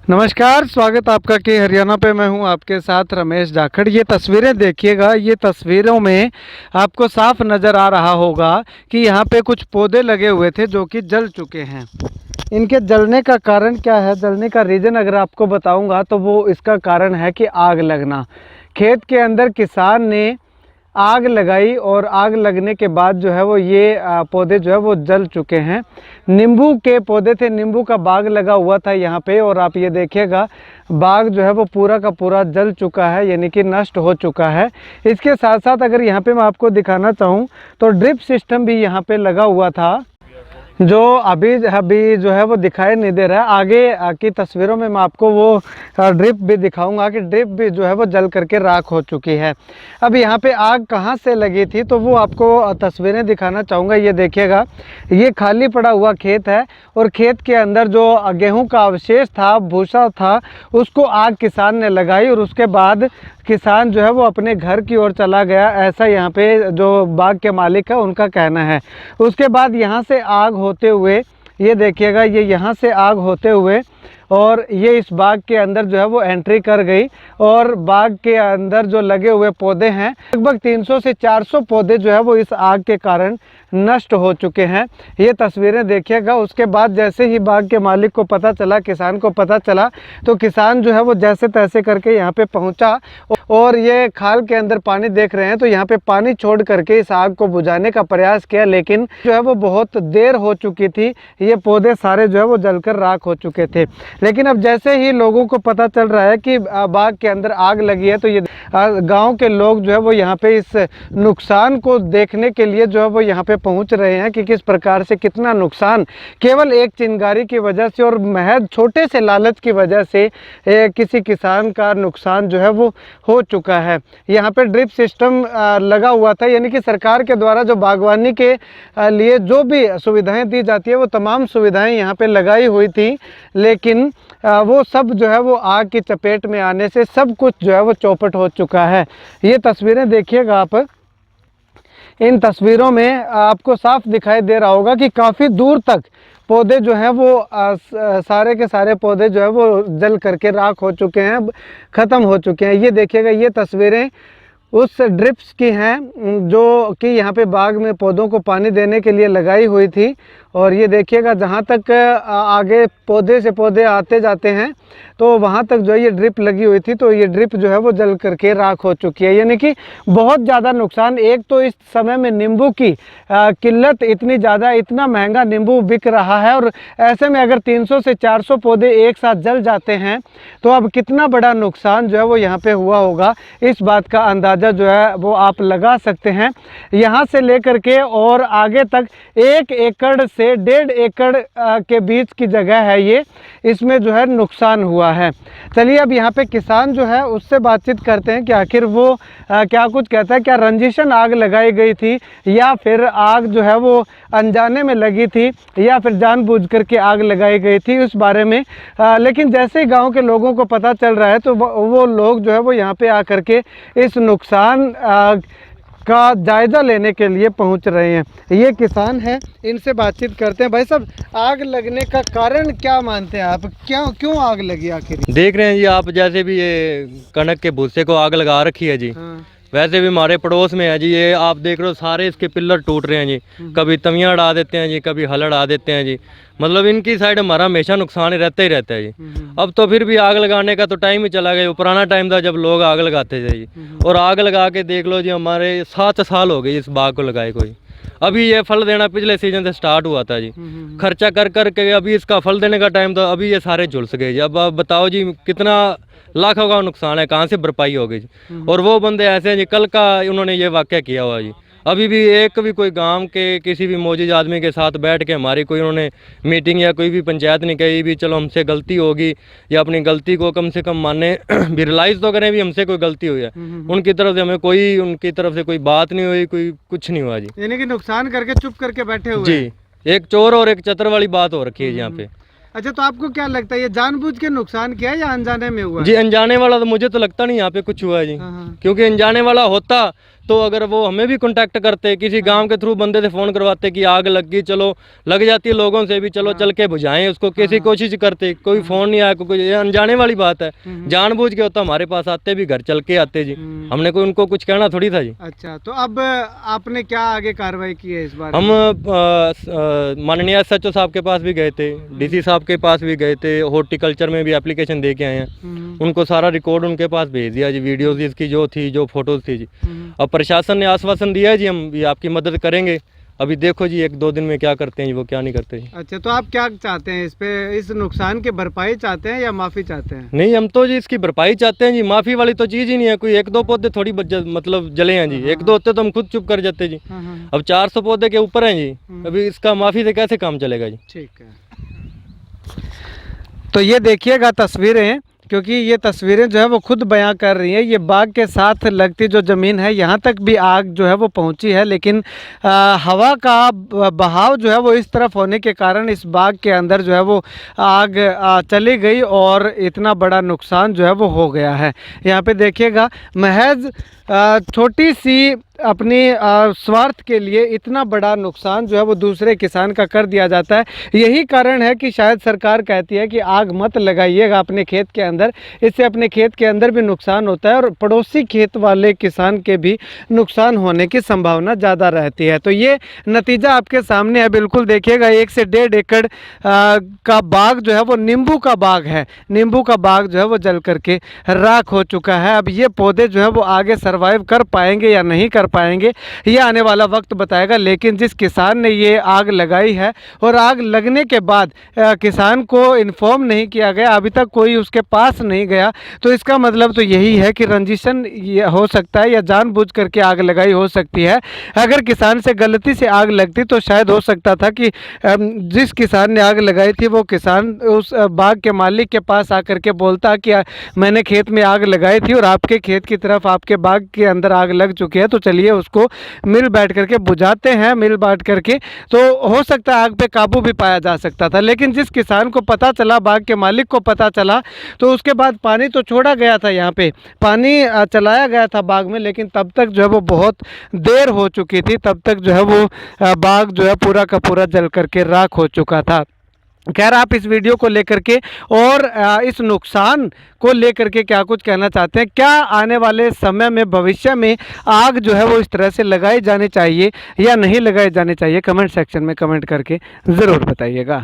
नमस्कार, स्वागत आपका के हरियाणा पे। मैं हूं आपके साथ रमेश जाखड़। ये तस्वीरें देखिएगा। ये तस्वीरों में आपको साफ नज़र आ रहा होगा कि यहाँ पे कुछ पौधे लगे हुए थे जो कि जल चुके हैं। इनके जलने का कारण क्या है, जलने का रीज़न अगर आपको बताऊंगा तो वो इसका कारण है कि आग लगना। खेत के अंदर किसान ने आग लगाई और आग लगने के बाद जो है वो ये पौधे जो है वो जल चुके हैं। नींबू के पौधे थे, नींबू का बाग लगा हुआ था यहाँ पे, और आप ये देखिएगा बाग जो है वो पूरा का पूरा जल चुका है, यानी कि नष्ट हो चुका है। इसके साथ साथ अगर यहाँ पे मैं आपको दिखाना चाहूँ तो ड्रिप सिस्टम भी यहाँ पे लगा हुआ था, जो अभी जो है वो दिखाई नहीं दे रहा है। आगे की तस्वीरों में मैं आपको वो ड्रिप भी दिखाऊंगा कि ड्रिप भी जो है वो जल करके राख हो चुकी है। अब यहाँ पे आग कहाँ से लगी थी तो वो आपको तस्वीरें दिखाना चाहूँगा। ये देखिएगा, ये खाली पड़ा हुआ खेत है और खेत के अंदर जो गेहूं का अवशेष था, भूसा था, उसको आग किसान ने लगाई और उसके बाद किसान जो है वो अपने घर की ओर चला गया, ऐसा यहाँ पे जो बाग के मालिक है उनका कहना है। उसके बाद यहाँ से आग होते हुए, ये देखिएगा, ये यहाँ से आग होते हुए और ये इस बाग के अंदर जो है वो एंट्री कर गई और बाग के अंदर जो लगे हुए पौधे हैं, लगभग 300 से 400 पौधे जो है वो इस आग के कारण नष्ट हो चुके हैं। ये तस्वीरें देखिएगा। उसके बाद जैसे ही बाग के मालिक को पता चला, किसान को पता चला, तो किसान जो है वो जैसे तैसे करके यहाँ पे पहुँचा और ये खाल के अंदर पानी देख रहे हैं तो यहाँ पे पानी छोड़ करके इस आग को बुझाने का प्रयास किया, लेकिन जो है वो बहुत देर हो चुकी थी। ये पौधे सारे जो है वो जलकर राख हो चुके थे। लेकिन अब जैसे ही लोगों को पता चल रहा है कि बाग के अंदर आग लगी है तो ये गांव के लोग जो है वो यहाँ पे इस नुकसान को देखने के लिए जो है वो यहाँ पे पहुँच रहे हैं कि किस प्रकार से कितना नुकसान केवल एक चिंगारी की वजह से और महज छोटे से लालच की वजह से किसी किसान का नुकसान जो है वो हो चुका है। यहाँ पे ड्रिप सिस्टम लगा हुआ था, यानी कि सरकार के द्वारा जो बागवानी के लिए जो भी सुविधाएं दी जाती है वो तमाम सुविधाएं यहाँ पे लगाई हुई थी, लेकिन वो सब जो है वो आग की चपेट में आने से सब कुछ जो है वो चौपट हो चुका है। ये तस्वीरें देखिएगा आप। इन तस्वीरों में आपको साफ दिखाई दे रहा होगा कि काफ़ी दूर तक पौधे जो हैं वो सारे के सारे पौधे जो है वो जल करके राख हो चुके हैं, ख़त्म हो चुके हैं। ये देखिएगा, ये तस्वीरें उस ड्रिप्स की हैं जो कि यहाँ पे बाग में पौधों को पानी देने के लिए लगाई हुई थी। और ये देखिएगा, जहाँ तक आगे पौधे से पौधे आते जाते हैं तो वहाँ तक जो है ये ड्रिप लगी हुई थी, तो ये ड्रिप जो है वो जल करके राख हो चुकी है, यानी कि बहुत ज़्यादा नुकसान। एक तो इस समय में नींबू की किल्लत इतनी ज़्यादा, इतना महंगा नींबू बिक रहा है, और ऐसे में अगर 300 से 400 पौधे एक साथ जल जाते हैं तो अब कितना बड़ा नुकसान जो है वो यहाँ पे हुआ होगा, इस बात का अंदाज़ा जो है वो आप लगा सकते हैं। यहाँ से लेकर के और आगे तक 1 एकड़ से 1.5 एकड़ के बीच की जगह है ये, इसमें जो है नुकसान हुआ है। चलिए अब यहाँ पे किसान जो है उससे बातचीत करते हैं कि आखिर वो क्या कुछ कहता है। क्या रंजिशन आग लगाई गई थी या फिर आग जो है वो अनजाने में लगी थी या फिर जानबूझ करके आग लगाई गई थी, उस बारे में लेकिन जैसे ही गांव के लोगों को पता चल रहा है तो वो लोग जो है वो यहाँ पे आकर के इस नुकसान का जायज़ा लेने के लिए पहुंच रहे हैं। ये किसान हैं, इनसे बातचीत करते हैं। भाई साहब, आग लगने का कारण क्या मानते हैं आप? क्यों आग लगी आखिर? देख रहे हैं जी आप, जैसे भी ये कनक के भूसे को आग लगा रखी है जी। हाँ। वैसे भी हमारे पड़ोस में है जी, ये आप देख रहे हो सारे इसके पिलर टूट रहे हैं जी। कभी तवियाँ उड़ा देते हैं जी, कभी हल उड़ा देते हैं जी। मतलब इनकी साइड हमारा हमेशा नुकसान रहता ही रहता है जी। अब तो फिर भी आग लगाने का तो टाइम ही चला गया। पुराना टाइम था जब लोग आग लगाते थे जी, और आग लगा के देख लो जी, हमारे 7 साल हो गए इस बाग को लगाए कोई। अभी ये फल देना पिछले सीजन से स्टार्ट हुआ था जी। खर्चा कर कर के अभी इसका फल देने का टाइम था, अभी ये सारे झुलस गए जी। अब आप बताओ जी, कितना लाखों का नुकसान है, कहाँ से भरपाई होगी जी। और वो बंदे ऐसे हैं जी, कल का उन्होंने ये वाक़या किया हुआ जी। अभी भी एक भी कोई गांव के किसी भी मौजूद आदमी के साथ बैठ के हमारी कोई उन्होंने मीटिंग या कोई भी पंचायत नहीं कही भी चलो हमसे गलती होगी या अपनी गलती को कम से कम माने भी रियलाइज़ तो करें भी हमसे कोई गलती हुई है। उनकी तरफ से हमें उनकी तरफ से कोई बात नहीं हुई, कोई कुछ नहीं हुआ जी। यानी कि नुकसान करके चुप करके बैठे हुए जी। एक चोर और एक चतर वाली बात हो रखी है यहाँ पे। अच्छा, तो आपको क्या लगता है, ये जानबूझ के नुकसान किया या अनजाने में हुआ? जी, अनजाने वाला तो मुझे तो लगता नहीं यहाँ पे कुछ हुआ है जी। हाँ। क्योंकि अनजाने वाला होता तो अगर वो हमें भी कांटेक्ट करते, किसी गांव के थ्रू बंदे से फ़ोन करवाते कि आग लग गई, चलो लग जाती है लोगों से भी, चलो चल के बुझाएं उसको, कैसी कोशिश करते, कोई फ़ोन नहीं आया, कोई, ये अनजाने वाली बात है। जानबूझ के होता हमारे पास आते भी, घर चल के आते जी, हमने कोई उनको कुछ कहना थोड़ी था जी। अच्छा, तो अब आपने क्या आगे कार्रवाई की है इस बार? हम माननीय SHO साहब के पास भी गए थे, DC साहब के पास भी गए थे, हॉर्टिकल्चर में भी एप्लीकेशन दे के आए हैं, उनको सारा रिकॉर्ड उनके पास भेज दिया जी, वीडियोज़ इसकी जो थी, जो फोटोज़ थी जी। अब प्रशासन ने आश्वासन दिया है जी, हम भी आपकी मदद करेंगे। अभी देखो जी 1-2 दिन में क्या करते हैं जी, वो क्या नहीं करते जी। अच्छा, तो आप क्या चाहते हैं, इस नुकसान की भरपाई चाहते हैं या माफ़ी चाहते हैं? नहीं, हम तो जी इसकी भरपाई चाहते हैं जी, माफ़ी वाली तो चीज़ ही नहीं है। कोई 1-2 पौधे थोड़ी मतलब जले हैं जी, 1-2 होते तो हम खुद चुप कर जाते जी। अब 400 पौधे के ऊपर हैं जी, अभी इसका माफ़ी से कैसे काम चलेगा जी। ठीक है, तो ये देखिएगा तस्वीरें, क्योंकि ये तस्वीरें जो है वो खुद बयां कर रही हैं। ये बाग के साथ लगती जो ज़मीन है, यहाँ तक भी आग जो है वो पहुँची है, लेकिन हवा का बहाव जो है वो इस तरफ होने के कारण इस बाग के अंदर जो है वो आग चली गई और इतना बड़ा नुकसान जो है वो हो गया है। यहाँ पे देखिएगा, महज छोटी सी अपनी स्वार्थ के लिए इतना बड़ा नुकसान जो है वो दूसरे किसान का कर दिया जाता है। यही कारण है कि शायद सरकार कहती है कि आग मत लगाइएगा अपने खेत के अंदर, इससे अपने खेत के अंदर भी नुकसान होता है और पड़ोसी खेत वाले किसान के भी नुकसान होने की संभावना ज़्यादा रहती है। तो ये नतीजा आपके सामने है, बिल्कुल देखिएगा, 1 से 1.5 एकड़ का बाग जो है वो नींबू का बाग है, नींबू का बाग जो है वो जल करके राख हो चुका है। अब ये पौधे जो है वो आगे सर्वाइव कर पाएंगे या नहीं कर पाएंगे, ये आने वाला वक्त बताएगा। लेकिन जिस किसान ने ये आग लगाई है और आग लगने के बाद किसान को इन्फॉर्म नहीं किया गया, अभी तक कोई उसके पास नहीं गया, तो इसका मतलब तो यही है कि रंजिशन ये हो सकता है या जानबूझ करके आग लगाई हो सकती है। अगर किसान से गलती से आग लगती तो शायद हो सकता था कि जिस किसान ने आग लगाई थी वो किसान उस बाग के मालिक के पास आकर के बोलता कि मैंने खेत में आग लगाई थी और आपके खेत की तरफ, आपके बाग के अंदर आग लग चुकी है, तो चलिए उसको मिल बैठ करके बुझाते हैं, मिल बांट करके, तो हो सकता है आग पे काबू भी पाया जा सकता था। लेकिन जिस किसान को पता चला, बाग के मालिक को पता चला, तो उसके बाद पानी तो छोड़ा गया था, यहाँ पे पानी चलाया गया था बाग में, लेकिन तब तक जो है वो बहुत देर हो चुकी थी, तब तक जो है वो बाग जो है पूरा का पूरा जल करके राख हो चुका था। खैर, आप इस वीडियो को लेकर के और इस नुकसान को लेकर के क्या कुछ कहना चाहते हैं? क्या आने वाले समय में, भविष्य में आग जो है वो इस तरह से लगाई जानी चाहिए या नहीं लगाई जानी चाहिए? कमेंट सेक्शन में कमेंट करके ज़रूर बताइएगा।